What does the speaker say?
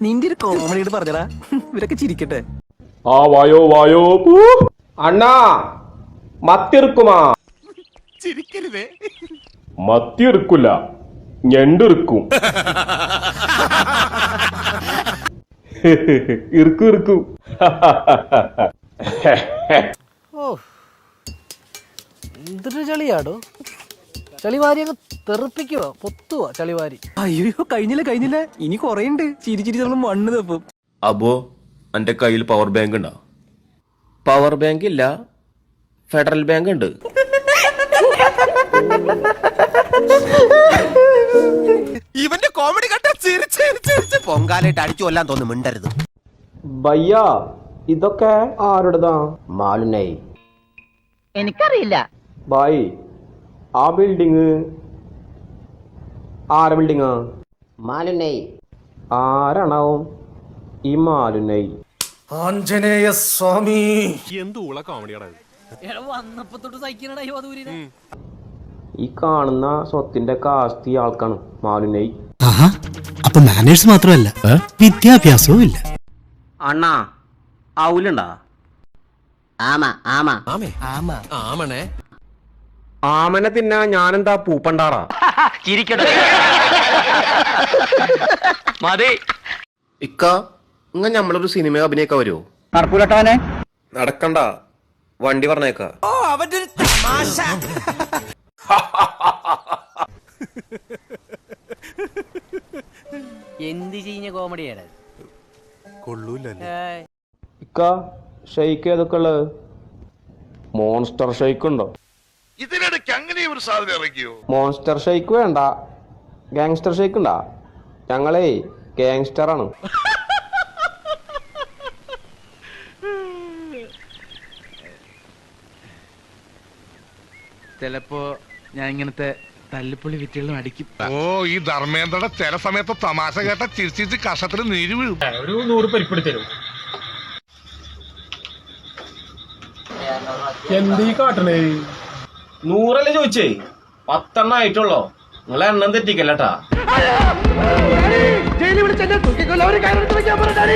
നിന്റെ ഒരു കോമഡിയോട് പറഞ്ഞടാ, ഇവരൊക്കെ ചിരിക്കട്ടെ. ആ വായോ വായോ അണ്ണാ മത്തിയെടുക്കുമാ. ചിരിക്കരുതേ. മത്തിയെടുക്കില്ല, ഞണ്ടെടുക്കും. ഇറുക്കും ഇറുക്കും. ഓ എന്തൊരു ചളിയാടോ, ചളിവാരി അങ്ങ് തെറിപ്പിക്കുക, പൊത്തുക ചളിവാരി. അയ്യോ കഴിഞ്ഞില്ല, ഇനി കൊറേ ഉണ്ട്. ചിരി നമ്മൾ മണ്ണ് തപ്പും. അബോ എന്റെ കയ്യിൽ പവർ ബാങ്ക് ഉണ്ടോ? പവർ ബാങ്ക് ഇല്ല, ഫെഡറൽ ബാങ്ക് ഉണ്ട്. ഇവന്റെ കോമഡി കണ്ട ചിരിച്ച് പൊങ്കാലായിട്ട് അടിച്ചു കൊല്ലാൻ തോന്നുന്നു. മിണ്ടരുത്. ഭയ്യ ഇതൊക്കെ ആരുടേതാ? മാലുനൈ. എനിക്കറിയില്ല. ബായ് ആ ബിൽഡിങ് ആരെ ബിൽഡിങ്ങാ? മാലുനൈ. ആരാണാവും ഈ മാലുനൈ? ആഞ്ജനേയ സ്വാമി. എന്ത് ഉള്ള കോമഡിയാടാ. വന്നപ്പോ തൊട്ട് സഹിക്കണടാ ഈ വധൂരിനെ. ഈ കാണുന്ന സ്വത്തിന്റെ കാസ്തി ആൾക്കാണ് മാലുനൈ. അപ്പൊ മാനേഴ്സ് മാത്രമല്ല, വിദ്യാഭ്യാസവും ഇല്ല. അണ്ണാ ഔലുണ്ടാ? ആമ ആമ ആമണേ. ആമനെ തിന്നാ ഞാനെന്താ പൂപ്പണ്ടാറാ? ഇക്ക ഇങ്ങ നമ്മളൊരു സിനിമ അഭിനയിക്കാൻ വരുമോ? നടക്കണ്ട, വണ്ടി പറഞ്ഞേക്ക. എന്ത് ചെയ്യുന്ന കോമഡിയാണ്. കൊള്ളൂല്ലേ. ഇക്ക ഷെയ്ക്ക് ഏതൊക്കെ ഉള്ളത്? മോൺസ്റ്റർ ഷെയ്ക്ക് ഉണ്ടോ? ഇതിനിടയ്ക്ക് അങ്ങനെ ഒരു സാധനം ഇറക്കിയോ? മോൺസ്റ്റർ ഷെയ്ക്ക് വേണ്ട, ഗാങ്സ്റ്റർ ഷെയ്ക്ക് ഉണ്ടാ? ഞങ്ങളേ ഗാങ്സ്റ്റർ ആണ്. ചിലപ്പോ ഞാൻ ഇങ്ങനത്തെ തല്ലിപ്പൊളി വിറ്റുകളും അടിക്കും. ഓ ഈ ധർമ്മേന്ദ്രയുടെ ചില സമയത്ത് തമാശ കേട്ട ചിരിച്ചിരിച്ച് കഷത്തിൽ നീര് വീഴും. ഒരു 100 പരിപ്പെടു തരും. എന്തീ കാട്ടണേ? 100 ചോദിച്ചേ, 10 ആയിട്ടുള്ളോ? നിങ്ങളെ എണ്ണം തെറ്റിക്കല്ലട്ടാ. ജയിലിൽ വിളിച്ചെന്നെ തൂക്കിക്കൊല്ല. ഒരു കാര്യം വെക്കാൻ പറഞ്ഞാൽ